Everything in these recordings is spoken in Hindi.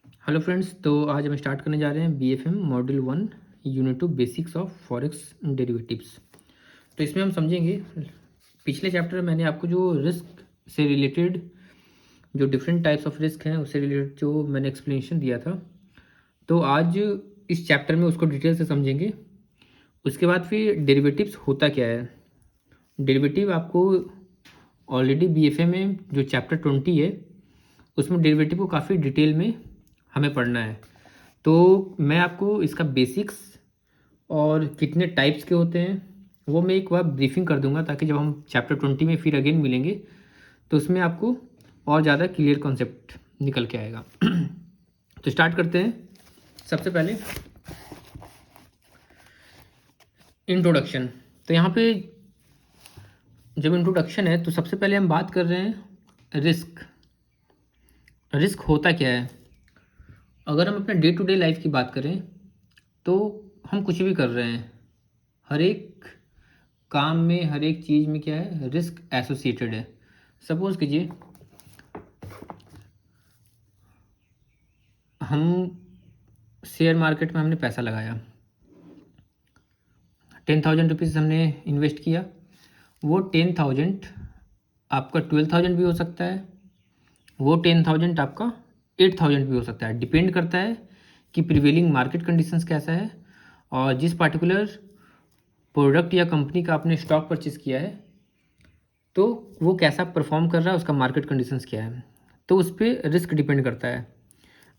हेलो फ्रेंड्स, तो आज हम स्टार्ट करने जा रहे हैं BFM module 1 unit 2 basics of forex derivatives. तो इसमें हम समझेंगे, पिछले चैप्टर में मैंने आपको जो रिस्क से रिलेटेड जो डिफरेंट टाइप्स ऑफ रिस्क हैं उससे रिलेटेड जो मैंने एक्सप्लेनेशन दिया था, तो आज इस चैप्टर में उसको डिटेल से समझेंगे। उसके बाद फिर डेरिवेटिव्स होता क्या है। डेरिवेटिव आपको ऑलरेडी बीएफए में जो चैप्टर 20 है उसमें डेरिवेटिव को काफ़ी डिटेल में हमें पढ़ना है। तो मैं आपको इसका बेसिक्स और कितने टाइप्स के होते हैं वो मैं एक बार ब्रीफिंग कर दूंगा, ताकि जब हम चैप्टर 20 में फिर अगेन मिलेंगे तो उसमें आपको और ज़्यादा क्लियर कॉन्सेप्ट निकल के आएगा। तो स्टार्ट करते हैं। सबसे पहले इंट्रोडक्शन। तो यहाँ पे जब इंट्रोडक्शन है तो सबसे पहले हम बात कर रहे हैं रिस्क। रिस्क होता क्या है। अगर हम अपने डे टू डे लाइफ की बात करें तो हम कुछ भी कर रहे हैं, हर एक काम में हर एक चीज़ में क्या है, रिस्क एसोसिएटेड है। सपोज कीजिए हम शेयर मार्केट में हमने पैसा लगाया, 10,000 रुपीज़ हमने इन्वेस्ट किया। वो 10,000 आपका 12,000 भी हो सकता है, वो 10,000 आपका 8,000 भी हो सकता है। डिपेंड करता है कि प्रिवेलिंग मार्केट कंडीशंस कैसा है और जिस पार्टिकुलर प्रोडक्ट या कंपनी का आपने स्टॉक परचेज किया है तो वो कैसा परफॉर्म कर रहा है, उसका मार्केट कंडीशंस क्या है, तो उस पर रिस्क डिपेंड करता है।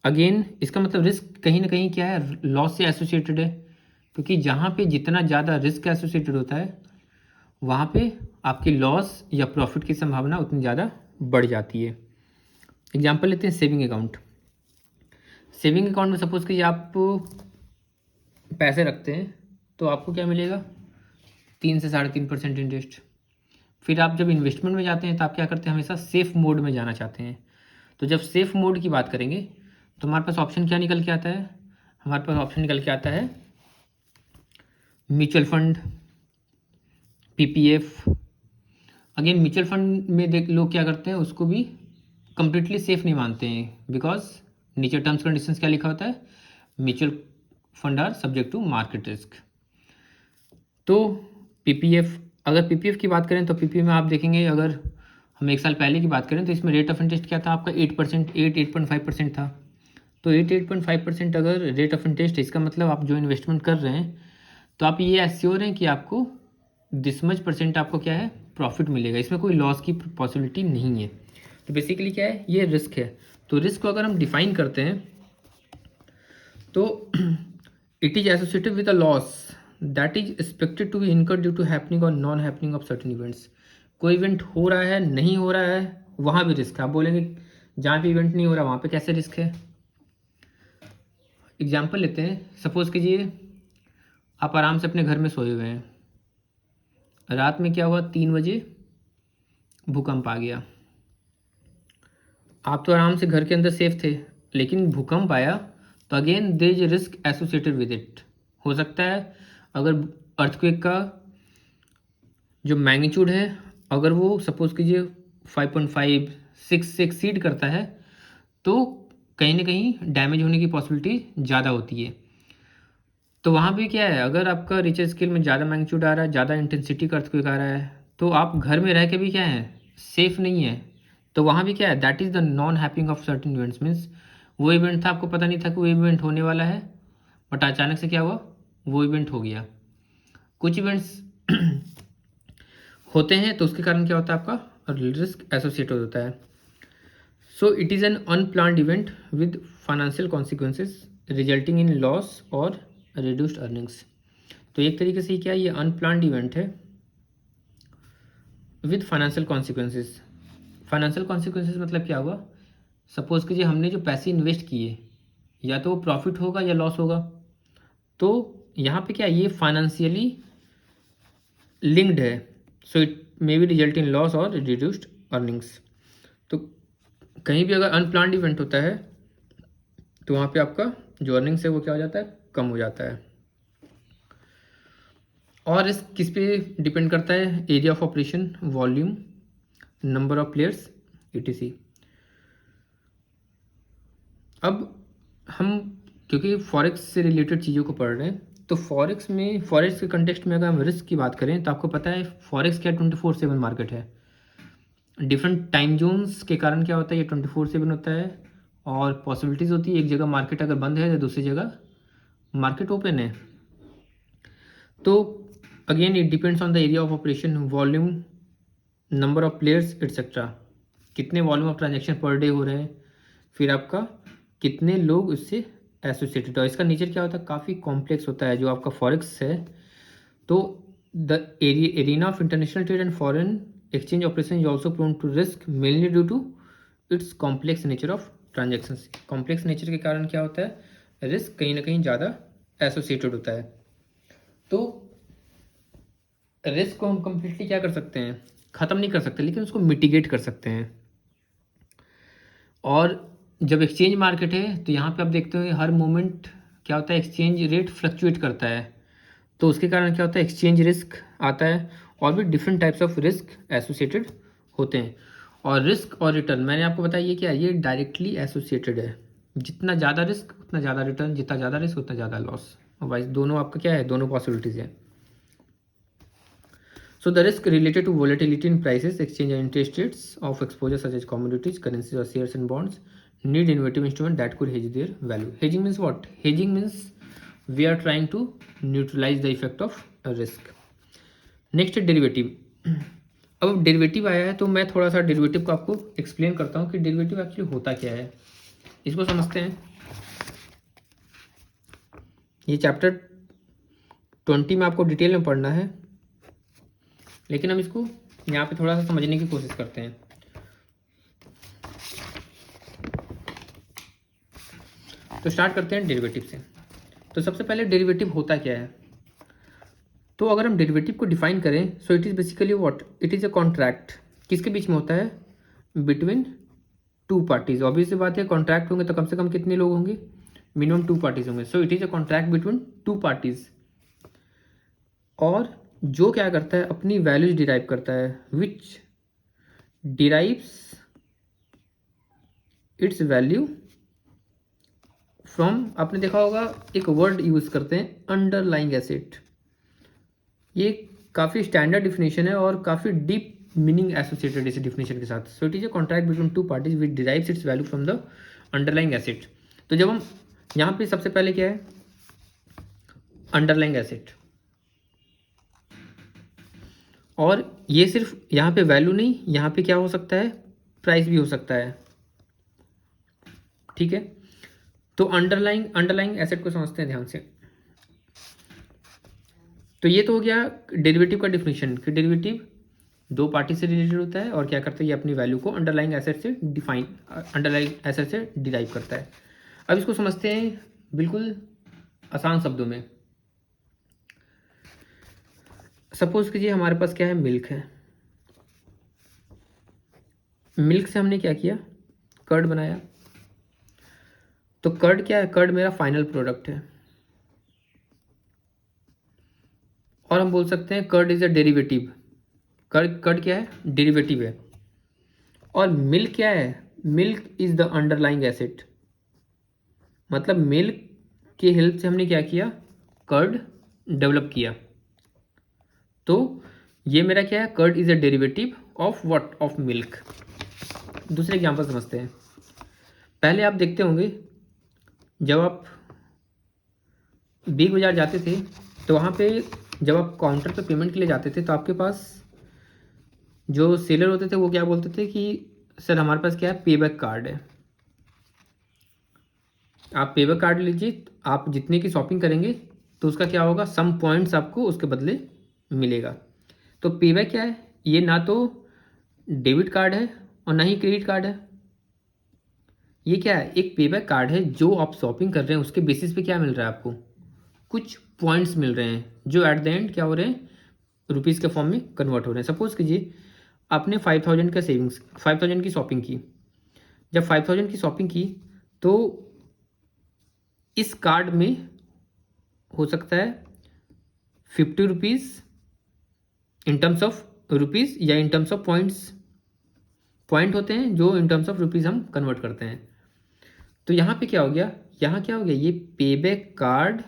अगेन इसका मतलब रिस्क कहीं ना कहीं क्या है, लॉस से एसोसिएटेड है, क्योंकि जहाँ पे जितना ज़्यादा रिस्क एसोसिएटेड होता है वहाँ पे आपकी लॉस या प्रॉफिट की संभावना उतनी ज़्यादा बढ़ जाती है। एग्जाम्पल लेते हैं सेविंग अकाउंट। सेविंग अकाउंट में सपोज कि आप पैसे रखते हैं तो आपको क्या मिलेगा, 3 से 3.5% इंटरेस्ट। फिर आप जब इन्वेस्टमेंट में जाते हैं तो आप क्या करते हैं, हमेशा सेफ मोड में जाना चाहते हैं। तो जब सेफ मोड की बात करेंगे तो हमारे पास ऑप्शन क्या निकल के आता है, हमारे पास ऑप्शन निकल के आता है mutual fund, PPF. Again mutual fund में देख लोग क्या करते हैं, उसको भी कंप्लीटली सेफ नहीं मानते हैं, बिकॉज नीचे टर्म्स कंडीशंस क्या लिखा होता है, mutual fund are subject to market risk. तो पीपीएफ, अगर पीपीएफ की बात करें तो पीपीएफ में आप देखेंगे, अगर हम एक साल पहले की बात करें तो इसमें रेट ऑफ इंटरेस्ट क्या था आपका, 8%, 8.5% था। तो 8.5% अगर रेट ऑफ इंटरेस्ट, इसका मतलब आप जो इन्वेस्टमेंट कर रहे हैं तो आप ये एश्योर हैं कि आपको दिस मच परसेंट आपको क्या है, प्रॉफिट मिलेगा, इसमें कोई लॉस की पॉसिबिलिटी नहीं है। तो बेसिकली क्या है, ये रिस्क है। तो रिस्क को अगर हम डिफाइन करते हैं तो it is associated with a loss that is expected to be incurred due to happening और non happening of certain events. कोई इवेंट हो रहा है, नहीं हो रहा है, वहाँ भी रिस्क है। आप बोलेंगे जहाँ पे इवेंट नहीं हो रहा वहाँ पे कैसे रिस्क है। एग्जाम्पल लेते हैं, सपोज कीजिए आप आराम से अपने घर में सोए हुए हैं, रात में क्या हुआ, 3 बजे भूकंप आ गया। आप तो आराम से घर के अंदर सेफ थे, लेकिन भूकंप आया तो again there is risk associated with it. हो सकता है अगर अर्थक्वेक का जो मैग्नीट्यूड है अगर वो सपोज कीजिए 5.5, 6 से एक्सीड करता है तो कहीं ना कहीं डैमेज होने की पॉसिबिलिटी ज़्यादा होती है। तो वहाँ पे क्या है, अगर आपका रिचर स्केल में ज़्यादा मैग्नीट्यूड आ रहा है, ज़्यादा इंटेंसिटी का अर्थक्वेक आ रहा है, तो आप घर में रह के भी क्या है, सेफ नहीं है। तो वहाँ भी क्या है, that is the non happening of certain events. Means वो इवेंट था, आपको पता नहीं था कि वो इवेंट होने वाला है, बट अचानक से क्या हुआ, वो इवेंट हो गया। कुछ इवेंट्स होते हैं तो उसके कारण क्या होता है, आपका रिस्क एसोसिएटेड होता है। So it is an unplanned event with financial consequences resulting in loss और रिड्यूस्ड अर्निंग्स। तो एक तरीके से क्या है, ये अनप्लान्ड इवेंट है with financial consequences. Financial consequences मतलब क्या हुआ, सपोज कीजिए हमने जो पैसे इन्वेस्ट किए या तो वो प्रॉफिट होगा या लॉस होगा। तो यहाँ पे क्या है, ये फाइनेंशियली लिंक्ड है, so it may be result in loss और रिड्यूस्ड अर्निंग्स। तो कहीं भी अगर अनप्लान्ड इवेंट होता है तो वहाँ पे आपका जो अर्निंग्स है वो क्या हो जाता है, कम हो जाता है। और इस किस पे डिपेंड करता है, area of operation, volume, number of players, etc। अब हम क्योंकि फॉरेक्स से रिलेटेड चीज़ों को पढ़ रहे हैं, तो फॉरेक्स के कंटेक्स्ट में अगर हम रिस्क की बात करें तो आपको पता है फॉरेक्स क्या 24/7 मार्केट है। डिफरेंट टाइम जोन्स के कारण क्या होता है, ये 24/7 होता है, और पॉसिबिलिटीज़ होती है एक जगह मार्केट अगर बंद है तो दूसरी जगह मार्केट ओपन है। तो again it depends on the area of operation, volume, number of players etcetera, कितने volume of transaction per day हो रहे हैं, फिर आपका कितने लोग उससे एसोसिएटेड है। इसका नेचर क्या होता है, काफ़ी कॉम्प्लेक्स होता है जो आपका फॉरेक्स है। तो the arena of international trade and foreign exchange operation is also prone to risk mainly due to its complex nature of transactions. Complex nature के कारण क्या होता है, रिस्क कहीं ना कहीं ज़्यादा एसोसिएटेड होता है। तो रिस्क को हम कंप्लीटली क्या कर सकते हैं, ख़त्म नहीं कर सकते, लेकिन उसको मिटिगेट कर सकते हैं। और जब एक्सचेंज मार्केट है तो यहाँ पे आप देखते हो हर मोमेंट क्या होता है, एक्सचेंज रेट फ्लक्चुएट करता है, तो उसके कारण क्या होता है, एक्सचेंज रिस्क आता है, और भी different types of risk associated होते हैं। और रिस्क और रिटर्न मैंने आपको बताया ये क्या है, ये डायरेक्टली एसोसिएटेड है। जितना ज़्यादा रिस्क उतना ज़्यादा रिटर्न, जितना ज़्यादा रिस्क उतना ज़्यादा लॉस। वाइज दोनों आपका क्या है, दोनों पॉसिबिलिटीज़ है। So the risk related to volatility in prices, exchange and interest rates of exposure such as commodities, currencies or shares and bonds need innovative instrument that could hedge their value. Hedging means what? Hedging means we are trying to neutralize the effect of a risk. Next है डेरिवेटिव। अब डेरिवेटिव आया है तो मैं थोड़ा सा डेरिवेटिव को आपको एक्सप्लेन करता हूँ कि डेरिवेटिव एक्चुअली होता क्या है, इसको समझते हैं। ये चैप्टर 20 में आपको डिटेल में पढ़ना है, लेकिन हम इसको यहाँ पे थोड़ा सा समझने की कोशिश करते हैं। तो स्टार्ट करते हैं डेरिवेटिव से। तो सबसे पहले डेरिवेटिव होता क्या है, तो अगर हम डेरिवेटिव को डिफाइन करें, so it is basically what, it is a contract. किसके बीच में होता है, बिटवीन टू पार्टीज। ऑब्वियस सी बात है, कॉन्ट्रैक्ट होंगे तो कम से कम कितने लोग होंगे, मिनिमम 2 पार्टीज होंगे। So it is a contract between 2 parties, और जो क्या करता है, अपनी वैल्यूज डिराइव करता है, विच डिराइव्स इट्स वैल्यू फ्रॉम, आपने देखा होगा एक वर्ड यूज करते हैं अंडरलाइंग एसेट। ये काफ़ी स्टैंडर्ड डिफिनेशन है और काफ़ी डीप मीनिंग एसोसिएटेड इस डिफिनेशन के साथ। So it is a contract between two parties which derives it's value from the underlying asset. तो जब हम यहाँ पे सबसे पहले क्या है, अंडरलाइंग एसेट, और ये सिर्फ यहाँ पे वैल्यू नहीं, यहाँ पे क्या हो सकता है, प्राइस भी हो सकता है। ठीक है, तो अंडरलाइंग एसेट को समझते हैं ध्यान से। तो ये तो हो गया डेरिवेटिव का डिफिनेशन कि डेरिवेटिव 2 पार्टी से रिलेटेड होता है और क्या करता है, ये अपनी वैल्यू को अंडरलाइंग एसेट से डिराइव करता है। अब इसको समझते हैं बिल्कुल आसान शब्दों में। सपोज कीजिए हमारे पास क्या है, मिल्क है। मिल्क से हमने क्या किया, कर्ड बनाया। तो कर्ड क्या है, कर्ड मेरा फाइनल प्रोडक्ट है, और हम बोल सकते हैं curd is a derivative. Curd क्या है, डेरिवेटिव है। और मिल्क क्या है, milk is the underlying asset. मतलब मिल्क की हेल्प से हमने क्या किया, कर्ड डेवलप किया। तो ये मेरा क्या है, curd is a derivative of what, of milk. दूसरे एग्जांपल समझते हैं। पहले आप देखते होंगे जब आप बिग बाजार जाते थे तो वहाँ पे जब आप काउंटर पे पेमेंट के लिए जाते थे तो आपके पास जो सेलर होते थे वो क्या बोलते थे कि सर हमारे पास क्या है, पेबैक कार्ड है, आप पेबैक कार्ड लीजिए, आप जितने की शॉपिंग करेंगे तो उसका क्या होगा, सम पॉइंट्स आपको उसके बदले मिलेगा। तो पेबैक क्या है, ये ना तो डेबिट कार्ड है और ना ही क्रेडिट कार्ड है। ये क्या है, एक पेबैक कार्ड है, जो आप शॉपिंग कर रहे हैं उसके बेसिस पे क्या मिल रहा है आपको, कुछ पॉइंट्स मिल रहे हैं जो एट द एंड क्या हो रहे हैं, रुपीज़ के फॉर्म में कन्वर्ट हो रहे हैं। सपोज कीजिए आपने 5000 का सेविंग्स, 5000 की शॉपिंग की। जब 5000 की शॉपिंग की तो इस कार्ड में हो सकता है 50 rupees in terms of rupees या in terms of points. Point होते हैं जो इन टर्म्स ऑफ रुपीज़ हम कन्वर्ट करते हैं। तो यहाँ पे क्या हो गया, यहाँ क्या हो गया, ये पेबैक कार्ड,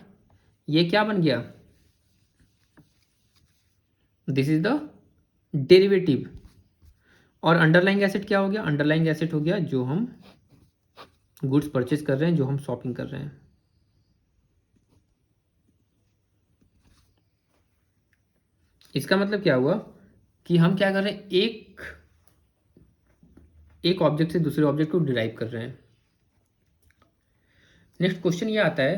ये क्या बन गया, दिस इज द डेरिवेटिव। और अंडरलाइंग एसेट क्या हो गया, अंडरलाइंग एसेट हो गया जो हम गुड्स परचेज कर रहे हैं, जो हम शॉपिंग कर रहे हैं। इसका मतलब क्या हुआ कि हम क्या कर रहे हैं, एक ऑब्जेक्ट से दूसरे ऑब्जेक्ट को डिराइव कर रहे हैं। नेक्स्ट क्वेश्चन ये आता है,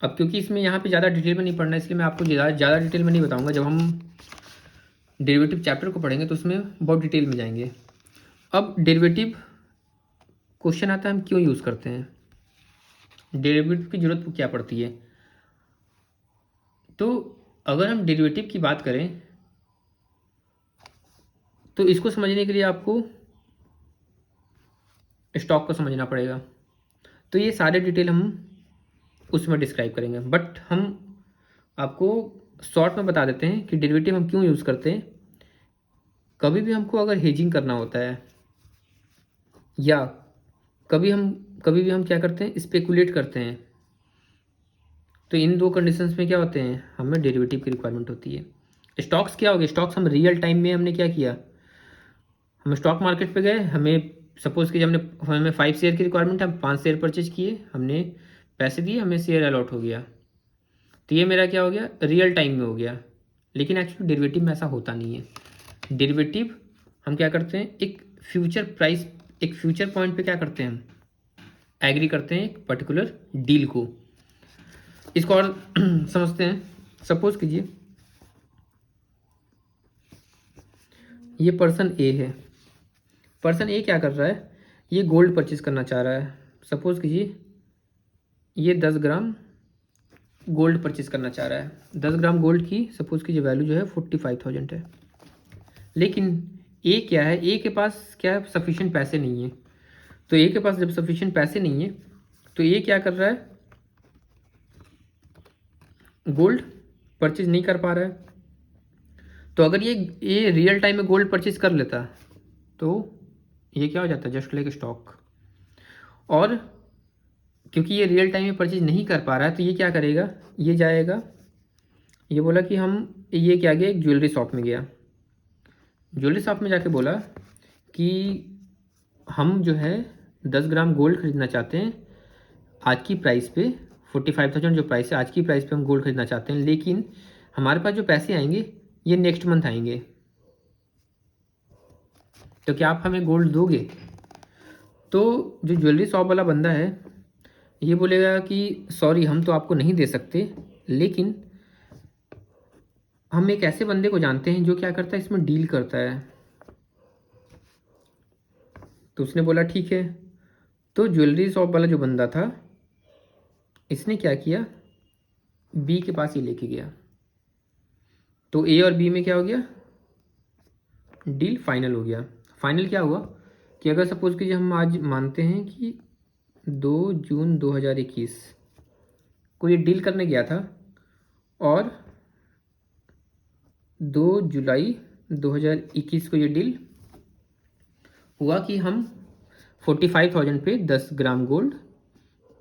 अब क्योंकि इसमें यहाँ पे ज़्यादा डिटेल में नहीं पढ़ना है, इसलिए मैं आपको ज़्यादा डिटेल में नहीं बताऊंगा। जब हम डेरिवेटिव चैप्टर को पढ़ेंगे तो उसमें बहुत डिटेल में जाएंगे। अब डेरिवेटिव क्वेश्चन आता है, हम क्यों यूज़ करते हैं, डेरिवेटिव की ज़रूरत क्या पड़ती है। तो अगर हम डेरिवेटिव की बात करें तो इसको समझने के लिए आपको स्टॉक को समझना पड़ेगा। तो ये सारे डिटेल हम उसमें डिस्क्राइब करेंगे, बट हम आपको शॉर्ट में बता देते हैं कि डेरिवेटिव हम क्यों यूज़ करते हैं। कभी भी हमको अगर हेजिंग करना होता है, या कभी भी हम क्या करते हैं, स्पेकुलेट करते हैं, तो इन दो कंडीशंस में क्या होते हैं, हमें डेरिवेटिव की रिक्वायरमेंट होती है। स्टॉक्स क्या हो गए, स्टॉक्स हम रियल टाइम में हमने क्या किया, हम स्टॉक मार्केट पे गए, हमें सपोज़ कि हमें 5 शेयर की रिक्वायरमेंट है, हम 5 शेयर परचेज किए, हमने पैसे दिए, हमें शेयर अलॉट हो गया, तो ये मेरा क्या हो गया, रियल टाइम में हो गया। लेकिन एक्चुअली डेरिवेटिव में ऐसा होता नहीं है। डेरिवेटिव हम क्या करते हैं, एक फ्यूचर प्राइस, एक फ्यूचर पॉइंट पे क्या करते हैं, हम एग्री करते हैं एक पर्टिकुलर डील को। इसको और समझते हैं। सपोज कीजिए ये पर्सन ए है, पर्सन ए क्या कर रहा है, ये गोल्ड परचेज करना चाह रहा है। सपोज कीजिए ये 10 ग्राम गोल्ड परचेज करना चाह रहा है। 10 ग्राम गोल्ड की सपोज कीजिए वैल्यू जो है 45,000 है। लेकिन ए क्या है, ए के पास क्या है, सफिशिएंट पैसे नहीं है। तो ए के पास जब सफिशिएंट पैसे नहीं है तो ए क्या कर रहा है, गोल्ड परचेज नहीं कर पा रहा है। तो अगर ये रियल टाइम में गोल्ड परचेज कर लेता तो ये क्या हो जाता है, जस्ट लाइक स्टॉक। और क्योंकि ये रियल टाइम में परचेज नहीं कर पा रहा है तो ये क्या करेगा, ये जाएगा, ये बोला कि ये क्या गया, एक ज्वेलरी शॉप में गया, ज्वेलरी शॉप में जाके बोला कि हम जो है 10 ग्राम गोल्ड खरीदना चाहते हैं आज की प्राइस पे, 45,000 जो प्राइस है आज की प्राइस पे हम गोल्ड खरीदना चाहते हैं, लेकिन हमारे पास जो पैसे आएंगे ये नेक्स्ट मंथ आएंगे, तो क्या आप हमें गोल्ड दोगे। तो जो ज्वेलरी शॉप वाला बंदा है ये बोलेगा कि सॉरी हम तो आपको नहीं दे सकते, लेकिन हम एक ऐसे बंदे को जानते हैं जो क्या करता है, इसमें डील करता है। तो उसने बोला ठीक है। तो ज्वेलरी शॉप वाला जो बंदा था इसने क्या किया, बी के पास ही लेके गया। तो ए और बी में क्या हो गया, डील फाइनल हो गया। फाइनल क्या हुआ कि अगर सपोज कीजिए हम आज मानते हैं कि 2 जून 2021 को ये डील करने गया था और 2 जुलाई 2021 को ये डील हुआ कि हम 45,000 पे 10 ग्राम गोल्ड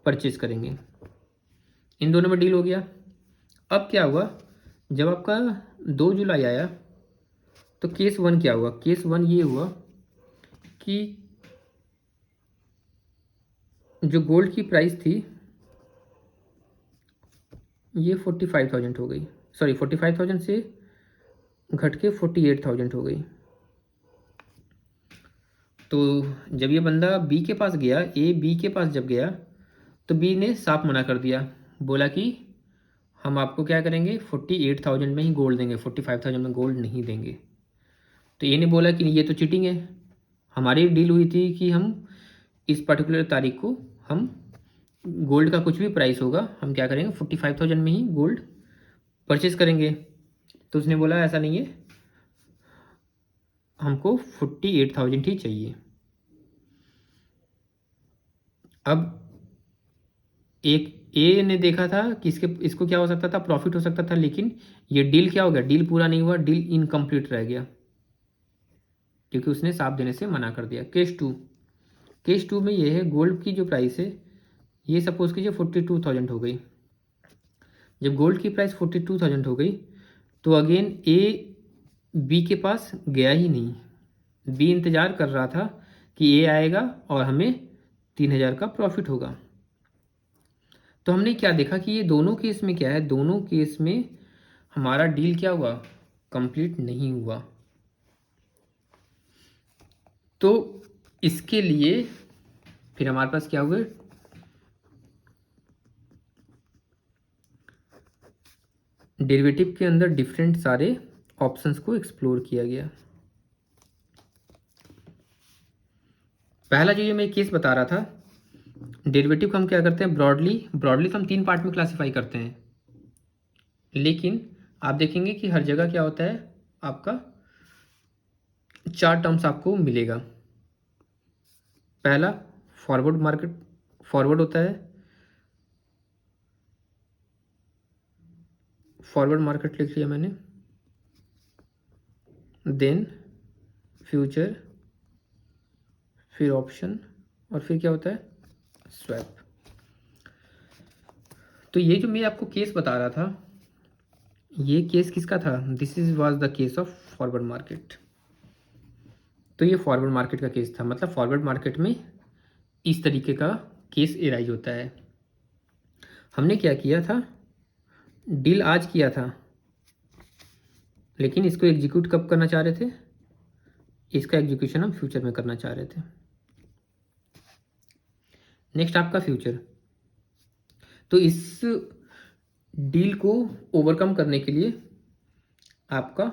परचेज करेंगे। इन दोनों में डील हो गया। अब क्या हुआ, जब आपका 2 जुलाई आया तो केस 1 क्या हुआ, केस 1 ये हुआ कि जो गोल्ड की प्राइस थी ये 45,000 हो गई, सॉरी 45,000 से घट के 48,000 हो गई। तो जब ये बंदा बी के पास गया, ए बी के पास जब गया तो बी ने साफ मना कर दिया, बोला कि हम आपको क्या करेंगे 48,000 में ही गोल्ड देंगे, 45,000 में गोल्ड नहीं देंगे। तो ए ने बोला कि ये तो चीटिंग है, हमारी डील हुई थी कि हम इस पर्टिकुलर तारीख को हम गोल्ड का कुछ भी प्राइस होगा हम क्या करेंगे 45,000 में ही गोल्ड परचेज करेंगे। तो उसने बोला ऐसा नहीं है, हमको 48,000 ही चाहिए। अब एक ए ने देखा था कि इसको क्या हो सकता था, प्रॉफिट हो सकता था, लेकिन ये डील क्या हो गया, डील पूरा नहीं हुआ, डील इनकम्प्लीट रह गया क्योंकि उसने साफ देने से मना कर दिया। केस 2, केस 2 में ये है, गोल्ड की जो प्राइस है ये सपोज कीजिए 42,000 हो गई। जब गोल्ड की प्राइस 42,000 हो गई तो अगेन ए बी के पास गया ही नहीं, बी इंतज़ार कर रहा था कि ए आएगा और हमें 3,000 का प्रॉफिट होगा। तो हमने क्या देखा कि ये दोनों केस में क्या है, दोनों केस में हमारा डील क्या हुआ, कंप्लीट नहीं हुआ। तो इसके लिए फिर हमारे पास क्या हुआ, डेरिवेटिव के अंदर डिफरेंट सारे ऑप्शंस को एक्सप्लोर किया गया। पहला जो ये मैं केस बता रहा था, डेरिवेटिव को हम क्या करते हैं, ब्रॉडली तो हम 3 पार्ट में क्लासीफाई करते हैं, लेकिन आप देखेंगे कि हर जगह क्या होता है, आपका 4 टर्म्स आपको मिलेगा। पहला फॉरवर्ड होता है, फॉरवर्ड मार्केट लिख लिया मैंने, देन फ्यूचर, फिर ऑप्शन, और फिर क्या होता है, स्वैप। तो ये जो मैं आपको केस बता रहा था, ये केस किसका था, this is was the case of forward market. तो ये फॉरवर्ड मार्केट का केस था, मतलब फॉरवर्ड मार्केट में इस तरीके का केस एराइज होता है। हमने क्या किया था, डील आज किया था, लेकिन इसको एग्जीक्यूट कब करना चाह रहे थे, इसका एग्जीक्यूशन हम फ्यूचर में करना चाह रहे थे। नेक्स्ट आपका फ्यूचर। तो इस डील को ओवरकम करने के लिए आपका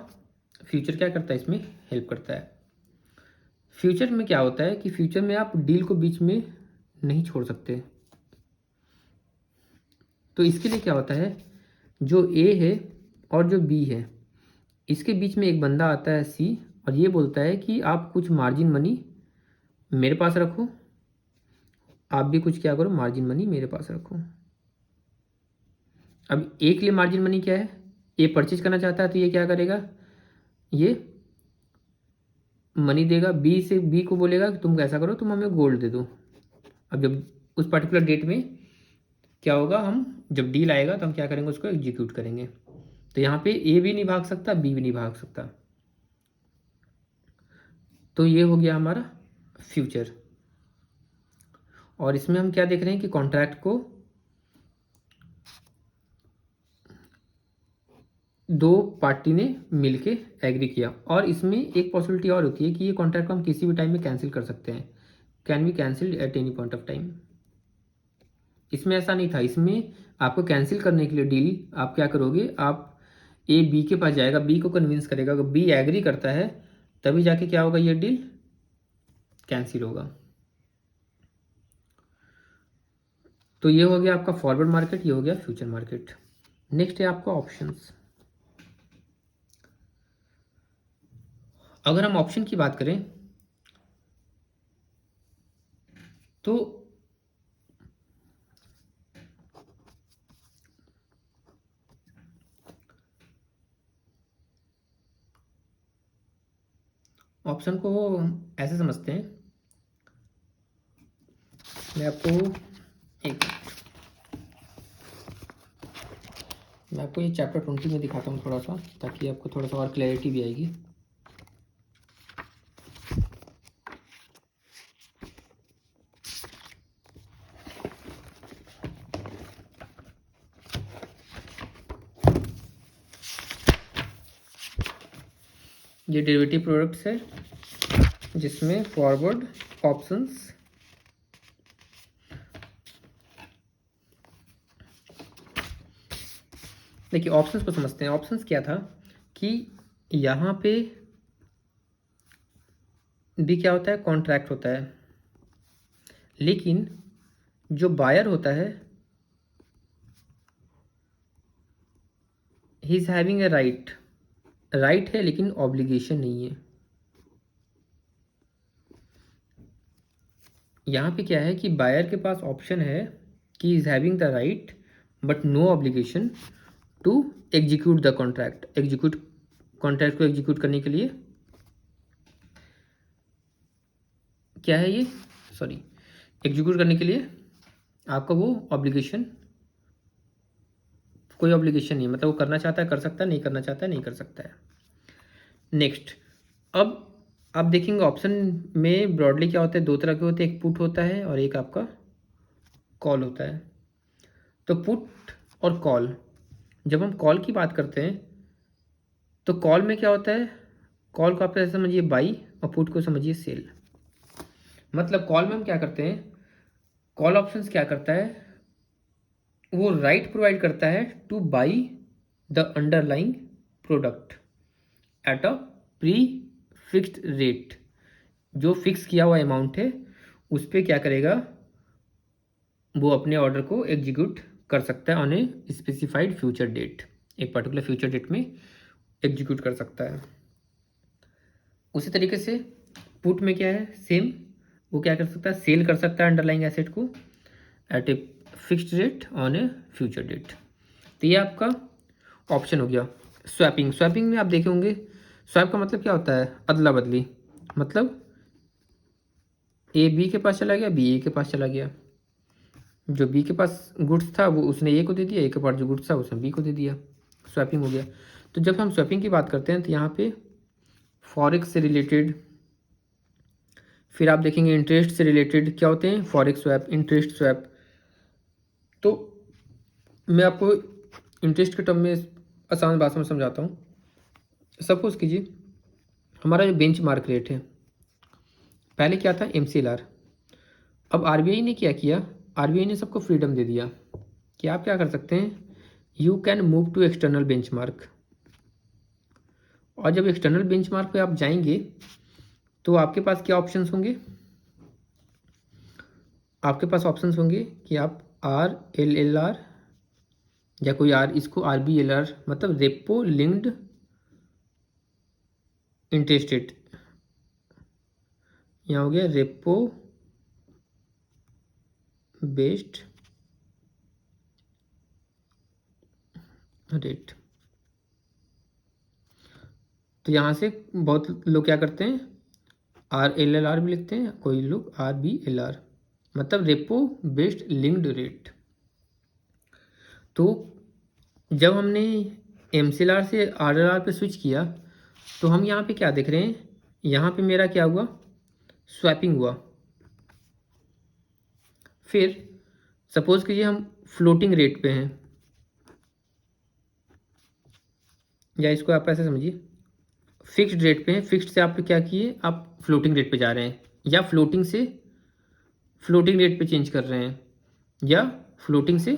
फ्यूचर क्या करता है, इसमें हेल्प करता है। फ्यूचर में क्या होता है कि फ्यूचर में आप डील को बीच में नहीं छोड़ सकते। तो इसके लिए क्या होता है, जो ए है और जो बी है, इसके बीच में एक बंदा आता है सी, और ये बोलता है कि आप कुछ मार्जिन मनी मेरे पास रखो, आप भी कुछ क्या करो, मार्जिन मनी मेरे पास रखो। अब ए के लिए मार्जिन मनी क्या है, ए परचेज करना चाहता है, तो ये क्या करेगा, ये मनी देगा, बी को बोलेगा कि तुम ऐसा करो, तुम हमें गोल्ड दे दो। अब जब उस पर्टिकुलर डेट में क्या होगा, हम जब डील आएगा तो हम क्या करेंगे, उसको एग्जीक्यूट करेंगे। तो यहाँ पे ए भी नहीं भाग सकता, बी भी नहीं भाग सकता। तो ये हो गया हमारा फ्यूचर। और इसमें हम क्या देख रहे हैं कि कॉन्ट्रैक्ट को दो पार्टी ने मिलके एग्री किया, और इसमें एक पॉसिबिलिटी और होती है कि ये कॉन्ट्रैक्ट को हम किसी भी टाइम में कैंसिल कर सकते हैं, can be cancelled at any point of time. इसमें ऐसा नहीं था, इसमें आपको कैंसिल करने के लिए डील आप क्या करोगे, आप ए बी के पास जाएगा, बी को कन्विंस करेगा, अगर बी एग्री करता है तभी जाके क्या होगा, ये डील कैंसिल होगा। तो ये हो गया आपका फॉरवर्ड मार्केट, ये हो गया फ्यूचर मार्केट। नेक्स्ट है आपका ऑप्शंस। अगर हम ऑप्शन की बात करें तो ऑप्शन को ऐसे समझते हैं, मैं आपको ये चैप्टर 20 में दिखाता हूँ थोड़ा सा, ताकि आपको थोड़ा सा और क्लैरिटी भी आएगी। ये डेरिवेटिव प्रोडक्ट्स है जिसमें फॉरवर्ड ऑप्शंस, देखिए ऑप्शंस को समझते हैं। ऑप्शंस क्या था कि यहाँ पे भी क्या होता है, कॉन्ट्रैक्ट होता है, लेकिन जो बायर होता है he is having a right है, लेकिन ऑब्लिगेशन नहीं है। यहाँ पे क्या है कि बायर के पास ऑप्शन है कि is having the right but no obligation to execute the contract. Contract को एग्जीक्यूट करने के लिए क्या है, ये एग्जीक्यूट करने के लिए आपका वो ऑब्लिगेशन, कोई ऑब्लिगेशन नहीं, मतलब वो करना चाहता है कर सकता है, नहीं करना चाहता है नहीं कर सकता है। नेक्स्ट, अब आप देखेंगे ऑप्शन में ब्रॉडली क्या होता है, दो तरह के होते हैं, एक पुट होता है और एक आपका कॉल होता है। तो पुट और कॉल, जब हम कॉल की बात करते हैं तो कॉल में क्या होता है, कॉल को आप ऐसे समझिए बाई और पुट को समझिए सेल। मतलब कॉल में हम क्या करते हैं, कॉल ऑप्शंस क्या करता है, वो राइट प्रोवाइड करता है two by the underlying product at a pre fixed rate. जो फिक्स किया हुआ अमाउंट है उस पर क्या करेगा, वो अपने ऑर्डर को एग्जीक्यूट कर सकता है on a specified future date, एक पर्टिकुलर फ्यूचर डेट में एग्जीक्यूट कर सकता है। उसी तरीके से पुट में क्या है, सेम, वो क्या कर सकता है, सेल कर सकता है अंडरलाइंग एसेट को at a fixed rate on a future date. तो ये आपका ऑप्शन हो गया। स्वैपिंग, स्वैपिंग में आप देखे होंगे, स्वैप का मतलब क्या होता है, अदला बदली, मतलब ए बी के पास चला गया, बी ए के पास चला गया, जो बी के पास गुड्स था वो उसने ए को दे दिया, ए के पास जो गुड्स था उसने बी को दे दिया, स्वैपिंग हो गया। तो जब हम स्वैपिंग की बात करते हैं तो यहाँ पे फॉरेक्स से रिलेटेड, फिर आप देखेंगे इंटरेस्ट से रिलेटेड क्या होते हैं, फॉरेक्स स्वैप, इंटरेस्ट स्वैप। तो मैं आपको इंटरेस्ट के टर्म में आसान भाषा में समझाता हूँ। सपोज कीजिए हमारा जो बेंच मार्क रेट है, पहले क्या था MCLR, अब RBI ने क्या किया, RBI ने सबको फ्रीडम दे दिया कि आप क्या कर सकते हैं, you can move to external benchmark. और जब एक्सटर्नल बेंचमार्क पे आप जाएंगे तो आपके पास क्या ऑप्शंस होंगे, आपके पास ऑप्शंस होंगे कि आप RLLR या कोई इसको RBLR, मतलब रेपो लिंक्ड इंटरेस्ट रेट, यहाँ हो गया रेपो बेस्ड रेट। तो यहाँ से बहुत लोग क्या करते हैं RLLR भी लिखते हैं, कोई लोग RBLR, मतलब रेपो बेस्ड लिंक्ड रेट। तो जब हमने MCLR से RLR पे स्विच किया तो हम यहाँ पे क्या देख रहे हैं, यहाँ पे मेरा क्या हुआ, स्वैपिंग हुआ। फिर सपोज कीजिए हम फ्लोटिंग रेट पे हैं, या इसको आप ऐसे समझिए फिक्स्ड रेट पे हैं, फिक्स्ड से आप क्या किए, आप फ्लोटिंग रेट पे जा रहे हैं, या फ्लोटिंग से फ्लोटिंग रेट पे चेंज कर रहे हैं, या फ्लोटिंग से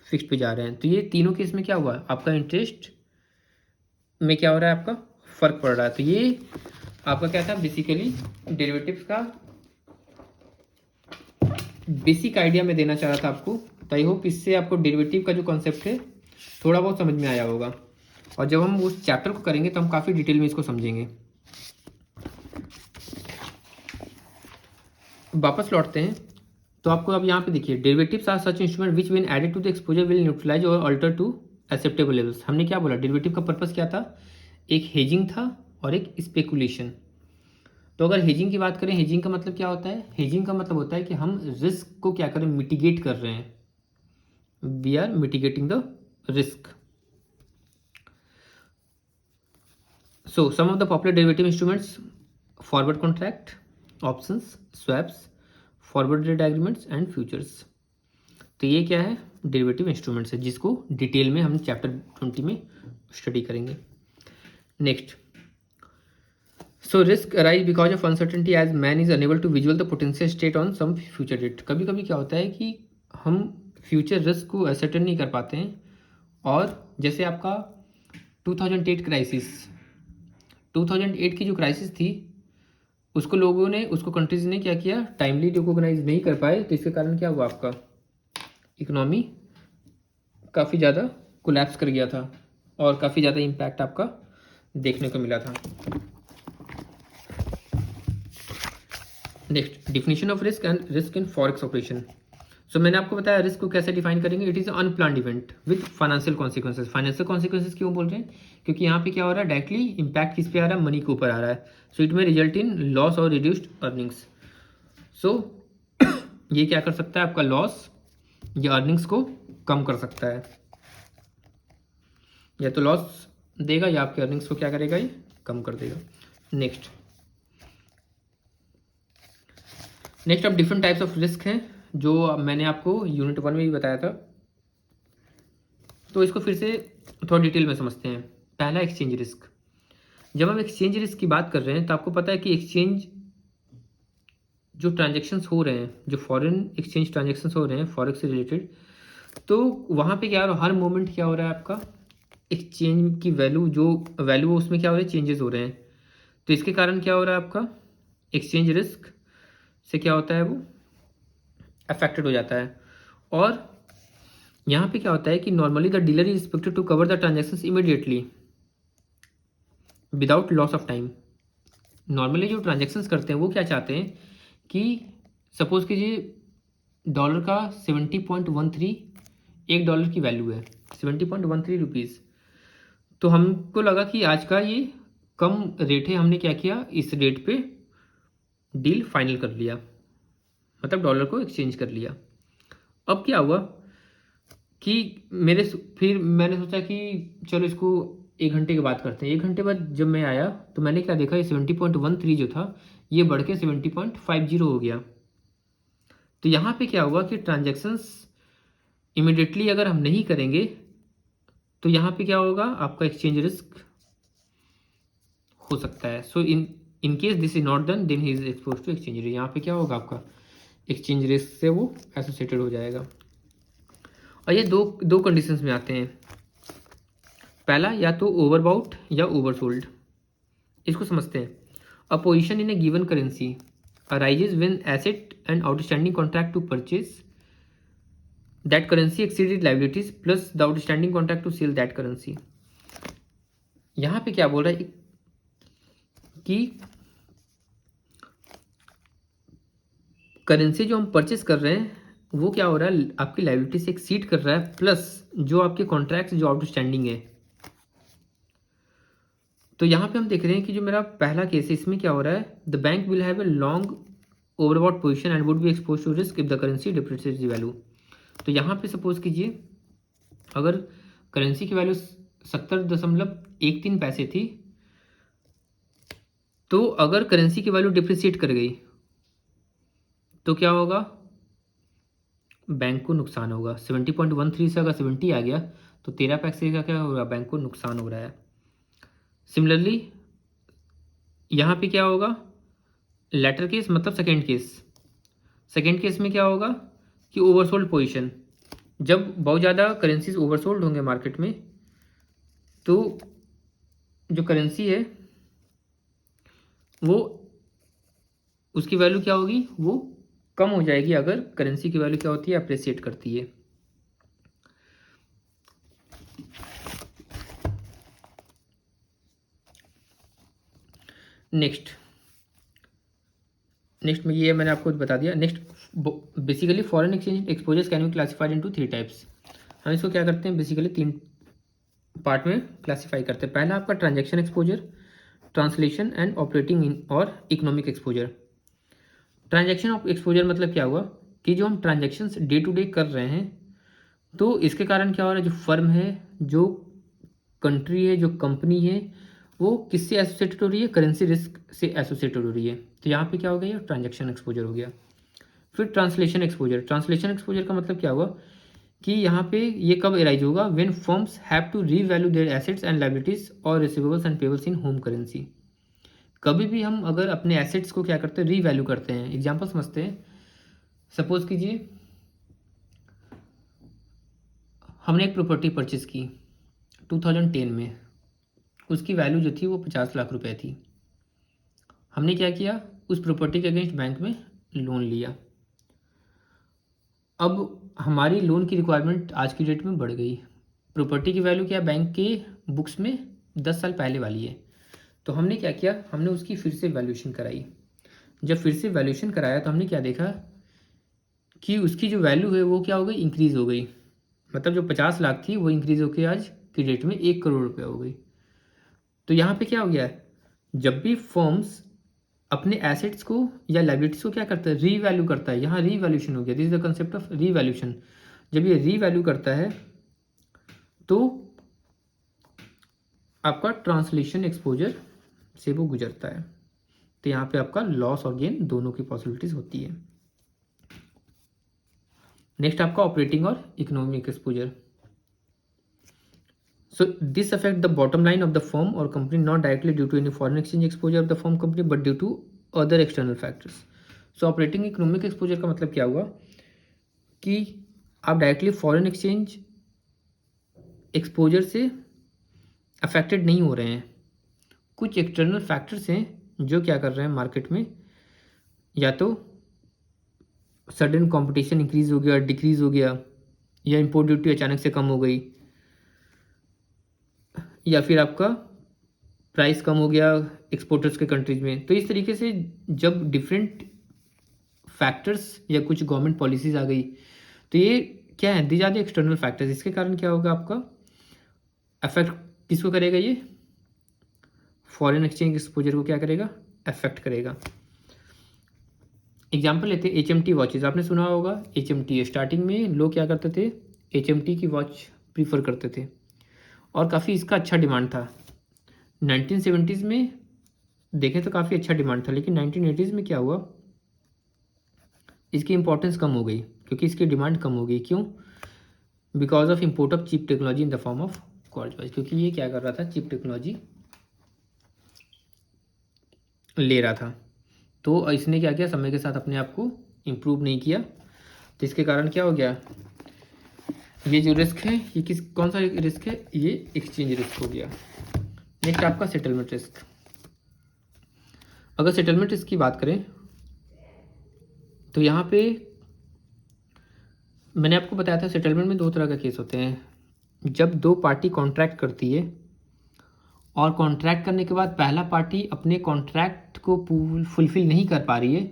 फिक्स्ड पे जा रहे हैं। तो ये तीनों केस में क्या हुआ, आपका इंटरेस्ट में क्या हो रहा है, आपका फर्क पड़ रहा है। तो ये आपका क्या था, बेसिकली डेरिवेटिव्स का बेसिक आइडिया मैं देना चाह रहा था आपको। तो आई होप इससे आपको डेरिवेटिव का जो कॉन्सेप्ट है थोड़ा बहुत समझ में आया होगा, और जब हम उस चैप्टर को करेंगे तो हम काफ़ी डिटेल में इसको समझेंगे। वापस लौटते हैं तो आपको अब यहाँ पे देखिए, derivatives are such instrument which when added to the exposure will neutralise और अल्टर टू एक्सेप्टेबल लेवल्स। हमने क्या बोला, डेरिवेटिव का पर्पस क्या था, एक हेजिंग था और एक स्पेकुलेशन। तो अगर हेजिंग की बात करें, हेजिंग का मतलब क्या होता है, हेजिंग का मतलब होता है कि हम रिस्क को क्या करें, मिटिगेट कर रहे हैं, we are mitigating the risk. So some of the popular derivative instruments, forward contract, options, swaps, forward rate agreements and futures. तो ये क्या है, डेरिवेटिव इंस्ट्रूमेंट्स है, जिसको डिटेल में हम चैप्टर 20 में स्टडी करेंगे। Next, so risk arise because of uncertainty as man is unable to visual the potential state on some future date. कभी कभी क्या होता है कि हम फ्यूचर रिस्क को असर्टेन नहीं कर पाते हैं, और जैसे आपका 2008 क्राइसिस, 2008 की जो क्राइसिस थी उसको लोगों ने, उसको कंट्रीज ने क्या किया, टाइमली रिकॉग्नाइज नहीं कर पाए, तो इसके कारण क्या हुआ, आपका इकोनॉमी काफ़ी ज़्यादा कोलैप्स कर गया था और काफ़ी ज़्यादा इम्पैक्ट आपका देखने को मिला था। Next, definition of risk and risk in forex operation. So मैंने आपको बताया रिस्क को कैसे डिफाइन करेंगे, it is unplanned event with financial consequences. Financial consequences क्यों बोल रहे हैं, क्योंकि यहाँ पे क्या हो रहा है, डायरेक्टली इम्पैक्ट किस पे आ रहा है, मनी के ऊपर आ रहा है। सो इट में रिजल्ट इन लॉस और रिड्यूस्ड अर्निंग्स। सो ये क्या कर सकता है, आपका लॉस या अर्निंग्स को कम कर सकता है, या तो लॉस देगा या आपके अर्निंग्स को क्या करेगा, ये कम कर देगा। नेक्स्ट अब डिफरेंट टाइप्स ऑफ रिस्क हैं जो मैंने आपको यूनिट 1 में भी बताया था, तो इसको फिर से थोड़ा डिटेल में समझते हैं। पहला एक्सचेंज रिस्क। जब हम एक्सचेंज रिस्क की बात कर रहे हैं तो आपको पता है कि एक्सचेंज जो ट्रांजेक्शन्स हो रहे हैं, जो फॉरेन एक्सचेंज ट्रांजेक्शन्स हो रहे हैं फॉरेक्स से रिलेटेड, तो वहाँ पे क्या हो रहा है, हर मोमेंट क्या हो रहा है, आपका एक्सचेंज की वैल्यू जो वैल्यू उसमें क्या हो रहा है, चेंजेस हो रहे हैं। तो इसके कारण क्या हो रहा है, आपका एक्सचेंज रिस्क से क्या होता है, वो अफेक्टेड हो जाता है। और यहाँ पे क्या होता है कि normally the dealer is expected to cover the transactions immediately without loss of time. Normally जो ट्रांजेक्शन्स करते हैं वो क्या चाहते हैं कि सपोज कीजिए डॉलर का 70.13 $1 की वैल्यू है, 70.13 रुपीज़। तो हमको लगा कि आज का ये कम रेट है, हमने क्या किया, इस रेट पे डील फाइनल कर लिया, मतलब डॉलर को एक्सचेंज कर लिया। अब क्या हुआ कि फिर मैंने सोचा कि चलो इसको 1 घंटे के बाद करते हैं। 1 घंटे बाद जब मैं आया तो मैंने क्या देखा, ये 70.13 जो था ये बढ़ के 70.50 हो गया। तो यहाँ पे क्या हुआ कि ट्रांजेक्शन्स इमिडिएटली अगर हम नहीं करेंगे तो यहाँ पे क्या होगा, आपका एक्सचेंज रिस्क हो सकता है। So in case this is not done then he is expose to exchange risk. यहाँ पे क्या होगा, आपका एक्सचेंज रिस्क से वो एसोसिएटेड हो जाएगा। और ये दो कंडीशंस में आते हैं। पहला, या तो ओवरबाउट या ओवरसोल्ड। इसको समझते हैं। A position in a given currency arises when asset and outstanding contract to purchase that currency exceeded liabilities plus the outstanding contract to sell that currency. यहाँ पे क्या बोल रहा है कि करेंसी जो हम परचेस कर रहे हैं वो क्या हो रहा है, आपकी लायबिलिटी से एक्सीड कर रहा है, प्लस जो आपके कॉन्ट्रैक्ट जो आउटस्टैंडिंग है। तो यहाँ पे हम देख रहे हैं कि जो मेरा पहला केस है इसमें क्या हो रहा है, the bank will have a long overbought position and would be expose to risk if the currency depreciates the value. तो यहाँ पे सपोज कीजिए अगर करेंसी की वैल्यू 70.13 पैसे थी, तो अगर करेंसी की वैल्यू डिप्रिशिएट कर गई तो क्या होगा, बैंक को नुकसान होगा। 70.13 से अगर 70 आ गया तो 13 पैसे का क्या होगा, बैंक को नुकसान हो रहा है। सिमिलरली यहाँ पे क्या होगा, लेटर केस मतलब सेकेंड केस में क्या होगा कि ओवरसोल्ड पोजीशन, जब बहुत ज़्यादा करेंसीज ओवरसोल्ड होंगे मार्केट में तो जो करेंसी है वो उसकी वैल्यू क्या होगी, वो कम हो जाएगी अगर करेंसी की वैल्यू क्या होती है, अप्रिसिएट करती है। नेक्स्ट में ये मैंने आपको बता दिया। Next basically foreign exchange exposures can be classified into 3 types. हम इसको क्या करते हैं, बेसिकली 3 पार्ट में क्लासीफाई करते हैं। पहला आपका transaction exposure, translation and operating और इकोनॉमिक एक्सपोजर। ट्रांजैक्शन एक्सपोजर मतलब क्या हुआ कि जो हम ट्रांजैक्शंस डे टू डे कर रहे हैं तो इसके कारण क्या हो रहा है, जो फर्म है, जो कंट्री है, जो कंपनी है, वो किससे एसोसिएटेड हो रही है, करेंसी रिस्क से एसोसिएटेड हो रही है। तो यहाँ पे क्या हो गया, ट्रांजैक्शन एक्सपोजर हो गया। फिर ट्रांसलेशन एक्सपोजर का मतलब क्या हुआ कि यहाँ पे ये कब एराइज होगा, when firms have to revalue their assets and liabilities और receivables and payables in home currency. कभी भी हम अगर अपने एसेट्स को क्या करते हैं, रीवैल्यू करते हैं। एग्जांपल समझते हैं। सपोज कीजिए हमने एक प्रॉपर्टी परचेज की 2010 में, उसकी वैल्यू जो थी वो 50 लाख रुपए थी। हमने क्या किया, उस प्रॉपर्टी के अगेंस्ट बैंक में लोन लिया। अब हमारी लोन की रिक्वायरमेंट आज की डेट में बढ़ गई। प्रॉपर्टी की वैल्यू क्या बैंक के बुक्स में 10 साल पहले वाली है। तो हमने क्या किया, हमने उसकी फिर से वैल्यूएशन कराई। जब फिर से वैल्यूएशन कराया तो हमने क्या देखा कि उसकी जो वैल्यू है वो क्या हो गई, इंक्रीज़ हो गई। मतलब जो 50 लाख थी वो इंक्रीज़ होकर आज की डेट में 1 करोड़ रुपये हो गई। तो यहाँ पे क्या हो गया है, जब भी फर्म्स अपने एसेट्स को या लाइबिलिटीज़ को क्या करता है, रीवैल्यू करता है। यहाँ रीवैल्यूशन हो गया, this is the concept of revaluation. जब ये रीवैल्यू करता है तो आपका ट्रांसलेशन एक्सपोजर से वो गुजरता है, तो यहाँ पे आपका लॉस और गेन दोनों की पॉसिबिलिटीज होती है। नेक्स्ट आपका ऑपरेटिंग और economic exposure. So this affect the bottom line of the firm or company not directly due to any foreign exchange exposure of the firm company but due to other external factors. So operating economic exposure का मतलब क्या हुआ कि आप डायरेक्टली फॉरेन एक्सचेंज एक्सपोजर से अफेक्टेड नहीं हो रहे हैं, कुछ एक्सटर्नल फैक्टर्स हैं जो क्या कर रहे हैं मार्केट में, या तो सडन कंपटीशन इंक्रीज हो गया, डिक्रीज हो गया, या इंपोर्ट ड्यूटी अचानक से कम हो गई, या फिर आपका प्राइस कम हो गया एक्सपोर्टर्स के कंट्रीज में। तो इस तरीके से जब डिफरेंट फैक्टर्स या कुछ गवर्नमेंट पॉलिसीज आ गई तो ये क्या है, these are the external factors. इसके कारण क्या होगा, आपका अफेक्ट किसको करेगा, ये फॉरेन एक्सचेंज एक्सपोजर को क्या करेगा, अफेक्ट करेगा। एग्जाम्पल लेते हैं HMT वॉचेज। आपने सुना होगा HMT, स्टार्टिंग में लोग क्या करते थे, HMT की वॉच प्रीफर करते थे और काफ़ी इसका अच्छा डिमांड था। 1970s में देखें तो काफ़ी अच्छा डिमांड था, लेकिन 1980s में क्या हुआ, इसकी इंपॉर्टेंस कम हो गई क्योंकि इसकी डिमांड कम हो गई। क्यों? Because of import of cheap technology in the form of quartz watch, क्योंकि ये क्या कर रहा था, चीप टेक्नोलॉजी ले रहा था। तो इसने क्या किया, समय के साथ अपने आप को इम्प्रूव नहीं किया, तो इसके कारण क्या हो गया, ये जो रिस्क है ये कौन सा रिस्क है, ये एक्सचेंज रिस्क हो गया। नेक्स्ट आपका सेटलमेंट रिस्क। अगर सेटलमेंट रिस्क की बात करें तो यहाँ पे मैंने आपको बताया था सेटलमेंट में दो तरह का केस होते हैं। जब दो पार्टी कॉन्ट्रैक्ट करती है और कॉन्ट्रैक्ट करने के बाद पहला पार्टी अपने कॉन्ट्रैक्ट को फुलफिल नहीं कर पा रही है,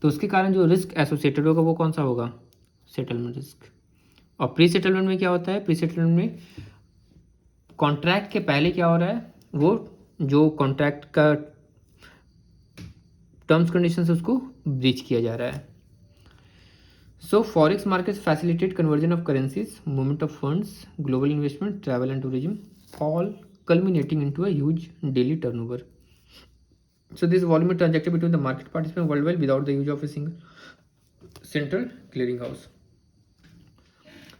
तो उसके कारण जो रिस्क एसोसिएटेड होगा वो कौन सा होगा, सेटलमेंट रिस्क। और प्री सेटलमेंट में क्या होता है, प्री सेटलमेंट में कॉन्ट्रैक्ट के पहले क्या हो रहा है, वो जो कॉन्ट्रैक्ट का टर्म्स कंडीशंस उसको ब्रीच किया जा रहा है। So forex markets facilitate conversion of currencies, movement of funds, global investment, travel and tourism, all culminating into a huge daily turnover. So this volume is transacted between the market participants worldwide without the use of a single central clearing house.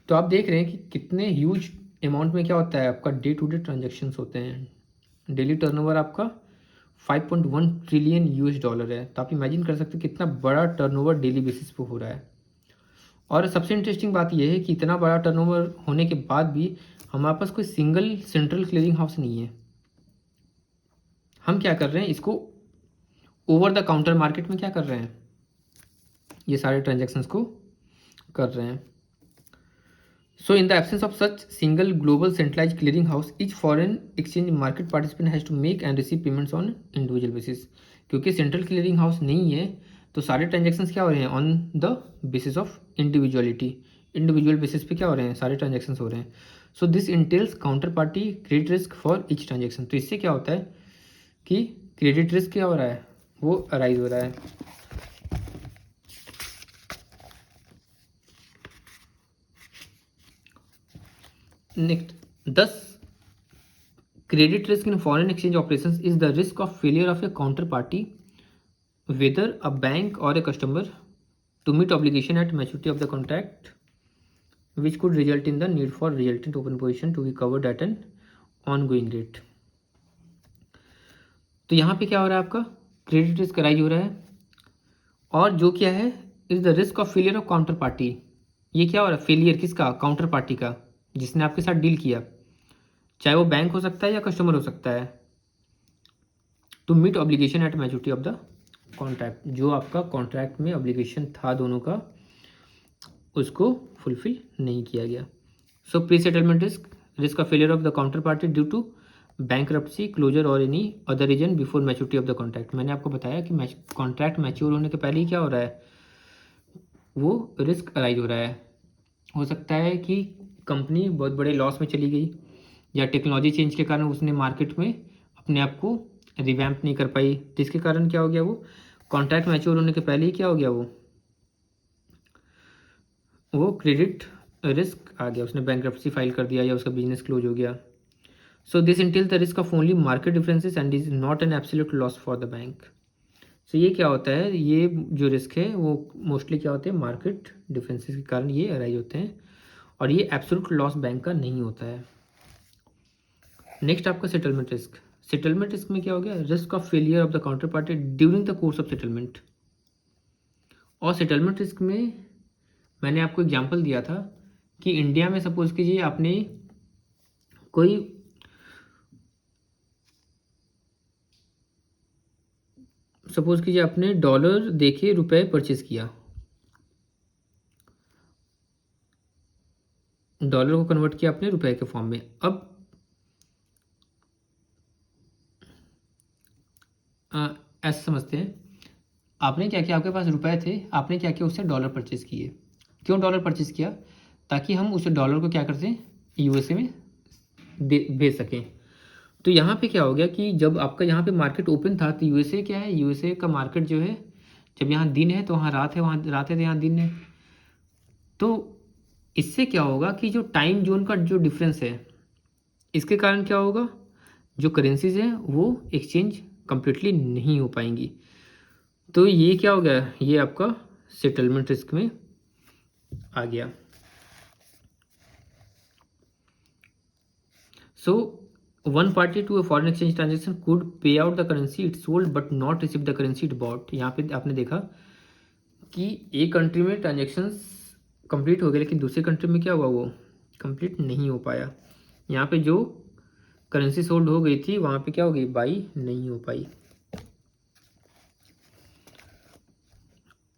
तो आप देख रहे हैं कि कितने ह्यूज अमाउंट में क्या होता है, आपका डे टू डे ट्रांजेक्शन्स होते हैं। डेली टर्नओवर आपका 5.1 ट्रिलियन US$ है। तो आप इमेजिन कर सकते हैं कितना बड़ा टर्नओवर डेली बेसिस पे हो रहा है। और सबसे इंटरेस्टिंग बात यह है कि इतना बड़ा टर्नओवर होने के बाद भी हमारे पास कोई सिंगल सेंट्रल क्लियरिंग हाउस नहीं है। हम क्या कर रहे हैं, इसको ओवर द काउंटर मार्केट में क्या कर रहे हैं, ये सारे ट्रांजैक्शंस को कर रहे हैं। So in the absence of such single global centralize clearing house, each foreign exchange market participant has to make and receive payments on individual basis. क्योंकि सेंट्रल क्लियरिंग हाउस नहीं है तो सारे ट्रांजैक्शंस क्या हो रहे हैं, on the basis of individuality, individual basis पे क्या हो रहे हैं, सारे ट्रांजैक्शंस हो रहे हैं। So this entails counter party credit risk for each transaction. तो इससे क्या होता है कि क्रेडिट रिस्क क्या हो रहा है, वो अराइज हो रहा है। Next 10 credit risk in foreign exchange operations is the risk of failure of a counter party whether a bank और a customer to meet obligation at maturity of the contract which could result in the need for resultant open position to be covered at an ongoing rate. तो यहाँ पे क्या हो रहा है, आपका क्रेडिट रिस्क अराइज हो रहा है, और जो क्या है is the risk of failure of counter party. ये क्या हो रहा है, फेलियर किसका, काउंटर पार्टी का, जिसने आपके साथ डील किया, चाहे वो बैंक हो सकता है या कस्टमर हो सकता है, to meet obligation at maturity of the contract. जो आपका कॉन्ट्रैक्ट में ऑब्लिगेशन था दोनों का, उसको फुलफिल नहीं किया गया। So pre settlement risk, risk of failure of the counter party due to bankruptcy, closure और any other reason before maturity of the contract. मैंने आपको बताया कि कॉन्ट्रैक्ट मैच्योर होने के पहले ही क्या हो रहा है, वो रिस्क अराइज हो रहा है। हो सकता है कि कंपनी बहुत बड़े लॉस में चली गई, या टेक्नोलॉजी चेंज के कारण उसने मार्केट में अपने आप को रिवैम्प नहीं कर पाई, जिसके कारण क्या हो गया, वो कॉन्ट्रैक्ट मैच्योर होने के पहले ही क्या हो गया, वो क्रेडिट रिस्क आ गया, उसने बैंक्रप्सी फाइल कर दिया या उसका बिजनेस क्लोज हो गया. So this entails the risk of only market differences and is not an absolute loss for the bank. So ये क्या होता है, ये जो रिस्क है वो मोस्टली क्या होते हैं, मार्केट डिफरेंसेस के कारण ये अराइज होते हैं और ये एब्सोल्यूट लॉस बैंक का नहीं होता है. नेक्स्ट आपका सेटलमेंट रिस्क. सेटलमेंट रिस्क में क्या हो गया, risk of failure of the counter party during the course of settlement. और सेटलमेंट रिस्क में मैंने आपको एग्जांपल दिया था कि इंडिया में सपोज कीजिए आपने कोई डॉलर देके रुपए परचेज किया, डॉलर को कन्वर्ट किया आपने रुपए के फॉर्म में. अब ऐसा समझते हैं, आपने क्या किया, आपके पास रुपए थे, आपने क्या किया, उससे डॉलर परचेज किए. क्यों डॉलर परचेज किया, ताकि हम उस डॉलर को क्या करते हैं, यूएसए में भेज सकें. तो यहाँ पे क्या हो गया कि जब आपका यहाँ पे मार्केट ओपन था तो यूएसए क्या है, यूएसए का मार्केट जो है, जब यहाँ दिन है तो वहाँ रात है, वहाँ रात है तो यहाँ दिन है. तो इससे क्या होगा कि जो टाइम जोन का जो डिफरेंस है, इसके कारण क्या होगा, जो करेंसीज हैं वो एक्सचेंज कंप्लीटली नहीं हो पाएंगी. तो ये क्या हो गया, ये आपका सेटलमेंट रिस्क में आ गया. So one party to a foreign exchange transaction could pay out the currency it sold but not receive the currency it bought. यहाँ पे आपने देखा कि एक कंट्री में ट्रांजेक्शन्स कंप्लीट हो गए लेकिन दूसरे कंट्री में क्या हुआ, वो कंप्लीट नहीं हो पाया. यहाँ पे जो करेंसी सोल्ड हो गई थी वहाँ पे क्या हो गई, बाई नहीं हो पाई.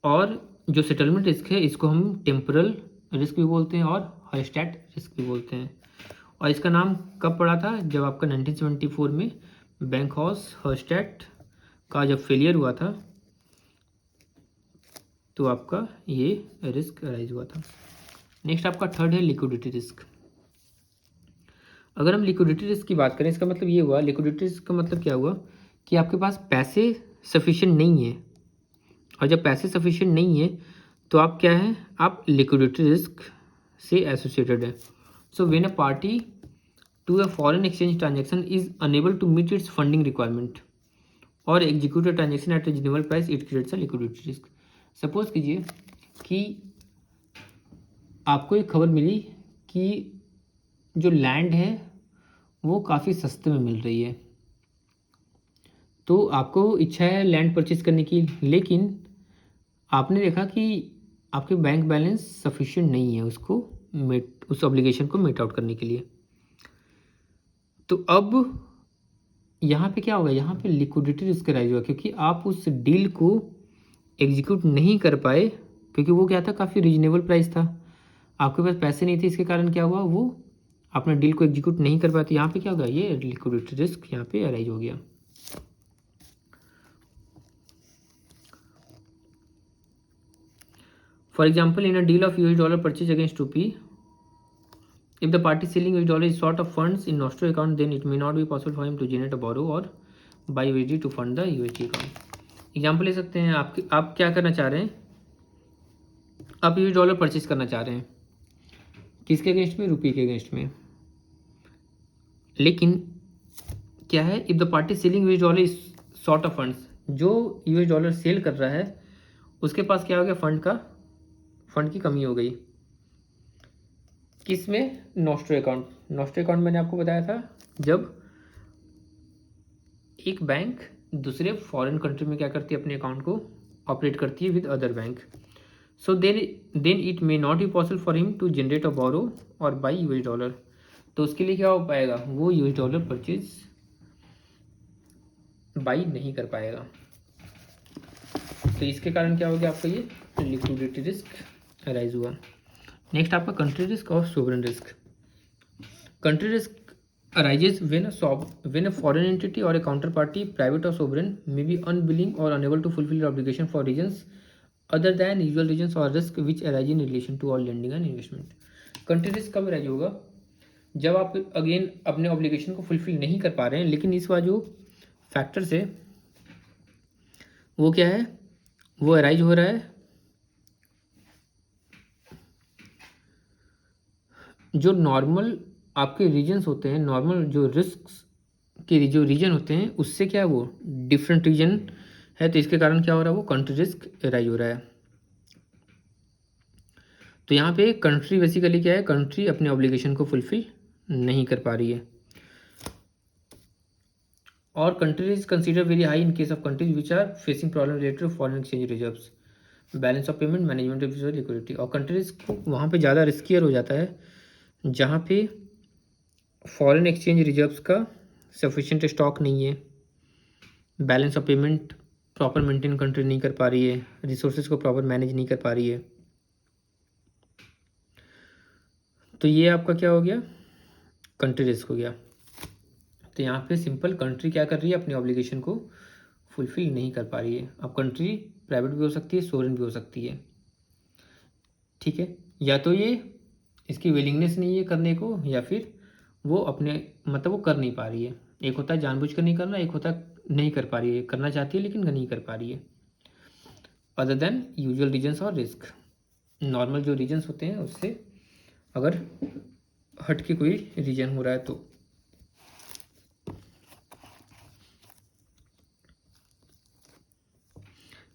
और जो सेटलमेंट रिस्क है इसको हम टेम्पोरल रिस्क भी बोलते हैं और हर्स्टेट रिस्क भी बोलते हैं. और इसका नाम कब पड़ा था, जब आपका 1974 में बैंकहॉस हर्स्टेट का जब फेलियर हुआ था तो आपका ये रिस्क अराइज हुआ था. नेक्स्ट आपका थर्ड है लिक्विडिटी रिस्क. अगर हम लिक्विडिटी रिस्क की बात करें, इसका मतलब ये हुआ, लिक्विडिटी रिस्क का मतलब क्या हुआ कि आपके पास पैसे सफिशिएंट नहीं है, और जब पैसे सफिशिएंट नहीं है तो आप क्या है, आप लिक्विडिटी रिस्क से एसोसिएटेड है. So when a party to a foreign exchange transaction is unable to meet its funding requirement और execute a transaction at a reasonable price, it creates a liquidity risk. Suppose कीजिए कि आपको एक खबर मिली कि जो लैंड है वो काफ़ी सस्ते में मिल रही है, तो आपको इच्छा है लैंड परचेज करने की, लेकिन आपने देखा कि आपके बैंक बैलेंस सफिशिएंट नहीं है उसको उस ऑब्लिगेशन को मीट आउट करने के लिए. तो अब यहाँ पे क्या होगा, यहाँ पे लिक्विडिटी रिस्क राइज हुआ, क्योंकि आप उस डील को एग्जीक्यूट नहीं कर पाए, क्योंकि वो क्या था, काफ़ी रीजनेबल प्राइस था, आपके पास पैसे नहीं थे, इसके कारण क्या हुआ, वो अपना डील को एग्जीक्यूट नहीं कर पाए. तो यहाँ पे क्या होगा, ये लिक्विडिटी रिस्क यहाँ पे अराइज हो गया. For example, in a deal of US dollar purchase against rupee, if the party selling US dollar is short of funds in nostro account, then it may not be possible for him to generate a borrow or buy USD to fund the USD account. Example ले सकते हैं, आप क्या करना चाह रहे हैं, आप US डॉलर परचेज करना चाह रहे हैं, किसके अगेंस्ट में, रुपये के अगेंस्ट में. लेकिन क्या है, if the party selling US dollar is short of funds, जो US डॉलर सेल कर रहा है उसके पास क्या हो गया, फंड की कमी हो गई. किस में, नॉस्ट्रो अकाउंट मैंने आपको बताया था, जब एक बैंक दूसरे फॉरेन कंट्री में क्या करती है, अपने अकाउंट को ऑपरेट करती है with other bank. So then it may not be possible for him to generate a borrow और बाई US डॉलर. तो उसके लिए क्या हो पाएगा, वो US डॉलर परचेज बाई नहीं कर पाएगा. तो इसके कारण क्या हो गया, आपका ये लिक्विडिटी रिस्क अराइज हुआ. नेक्स्ट आपका कंट्री रिस्क और sovereign risk. Country risk arises when a foreign entity or a counterparty, private or sovereign, may be unwilling or unable to fulfill their obligation for reasons other than usual reasons or risk which arise in relation to all lending and investment. Country risk कब अराइज होगा, जब आप अगेन अपने ऑब्लिगेशन को फुलफिल नहीं कर पा रहे हैं, लेकिन इस बार जो फैक्टर्स है वो क्या है, वो अराइज हो रहा है जो नॉर्मल आपके रीजन्स होते हैं, नॉर्मल जो रिस्क के जो रीजन होते हैं उससे क्या है वो डिफरेंट रीजन है, तो इसके कारण क्या हो रहा है वो कंट्री रिस्क अराइज हो रहा है। तो यहाँ पे कंट्री बेसिकली क्या है, कंट्री अपने ऑब्लिगेशन को फुलफिल नहीं कर पा रही है। और country is consider very high in case of countries which are facing problem related to foreign exchange reserves, balance of payment, management of liquidity. और कंट्रीज वहाँ पे ज़्यादा रिस्कियर हो जाता है जहाँ पे फॉरेन एक्सचेंज रिजर्व्स का सफिशिएंट स्टॉक नहीं है, balance of payment proper maintain country नहीं कर पा रही है, रिसोर्सेज को प्रॉपर मैनेज नहीं कर पा रही है। तो ये आपका क्या हो गया, कंट्री रिस्क हो गया। तो यहाँ पे सिंपल कंट्री क्या कर रही है, अपनी ऑब्लिगेशन को फुलफिल नहीं कर पा रही है। अब कंट्री प्राइवेट भी हो सकती है, सोवरेन भी हो सकती है, ठीक है। या तो ये इसकी विलिंगनेस नहीं है करने को, या फिर वो अपने मतलब वो कर नहीं पा रही है। एक होता है जानबूझ कर नहीं करना, एक होता है नहीं कर पा रही है, करना चाहती है लेकिन नहीं कर पा रही है। अदर देन यूजुअल रीजन्स और रिस्क, नॉर्मल जो रीजन्स होते हैं उससे अगर हट के कोई रीजन हो रहा है तो।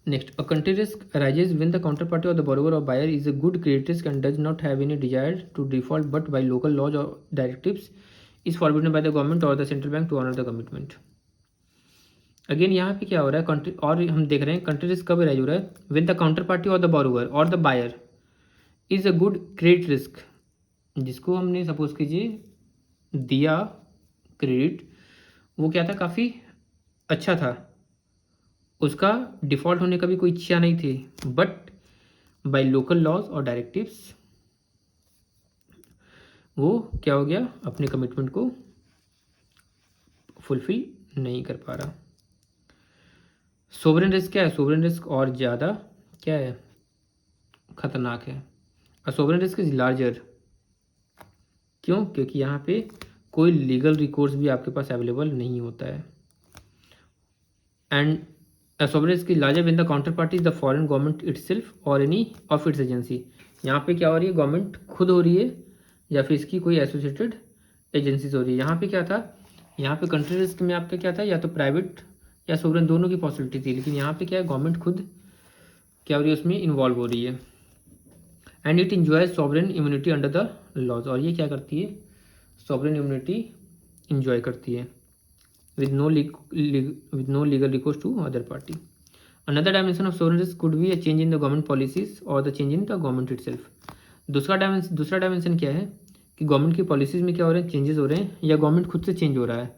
Next, a country risk arises when the counter party और the borrower or buyer is a good credit risk and does not have any desire to default, but by local laws or directives is forbidden by the government or the central bank to honor the commitment। Again यहाँ पे क्या हो रहा है, कंट्री और हम देख रहे हैं कंट्री रिस्क कब अराइज हो रहा है, व्हेन द काउंटर पार्टी और द borrower और the buyer is a good credit risk, जिसको हमने सपोज कीजिए दिया क्रेडिट, वो क्या था, काफ़ी अच्छा था, उसका डिफ़ॉल्ट होने का भी कोई इच्छा नहीं थी, बट बाय लोकल लॉज और डायरेक्टिव्स वो क्या हो गया, अपने कमिटमेंट को फुलफिल नहीं कर पा रहा। सोवरेन रिस्क क्या है, सोवरेन रिस्क और ज़्यादा क्या है, खतरनाक है। और सोवरेन रिस्क इज लार्जर, क्यों, क्योंकि यहाँ पे कोई लीगल रिकोर्स भी आपके पास अवेलेबल नहीं होता है। And sovereign risk is larger when the counter party is the foreign government itself और एनी ऑफ इट्स एजेंसी। यहाँ पे क्या हो रही है, गवर्नमेंट खुद हो रही है या फिर इसकी कोई एसोसिएटेड एजेंसीज हो रही है। यहाँ पे क्या था, यहाँ पे कंट्री रिस्क में आपका क्या था, या तो प्राइवेट या सोवरेन दोनों की पॉसिबिलिटी थी, लेकिन यहाँ पे क्या है, गवर्नमेंट खुद क्या हो रही है, उसमें इन्वॉल्व हो रही है। And it enjoys sovereign immunity under the laws, और ये क्या करती है, सॉवरेन इम्यूनिटी इंजॉय करती है with no legal recourse to other party। Another dimension of sovereign risk could be a change in the government policies or the change in the government itself। दूसरा डायमेंशन क्या है कि गवर्नमेंट की पॉलिसीज़ में क्या हो रहे हैं, चेंजेस हो रहे हैं, या गवर्नमेंट खुद से चेंज हो रहा है।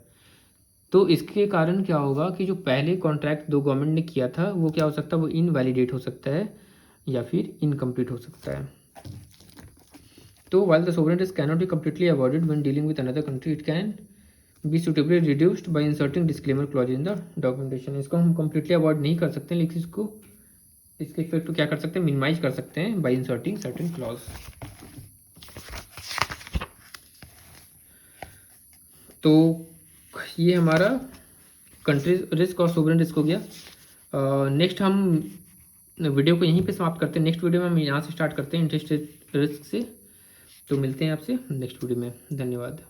तो इसके कारण क्या होगा कि जो पहले कॉन्ट्रैक्ट दो गवर्नमेंट ने किया था वो क्या हो सकता है, वो इनवैलिडेट हो सकता है या फिर इनकम्प्लीट हो सकता है। तो while the sovereign risk cannot be completely avoided when dealing with another country, it can be suitably reduced by inserting disclaimer clause in the documentation। इसको हम completely avoid नहीं कर सकते, लेकिन इसके इफेक्ट को क्या कर सकते हैं, मिनिमाइज कर सकते हैं by inserting certain clause। तो ये हमारा कंट्री रिस्क और सोवरेन रिस्क हो गया। नेक्स्ट हम वीडियो को यहीं पे समाप्त करते हैं। नेक्स्ट वीडियो में हम यहाँ से स्टार्ट करते हैं इंटरेस्ट रिस्क से। तो मिलते हैं आपसे नेक्स्ट वीडियो में, धन्यवाद।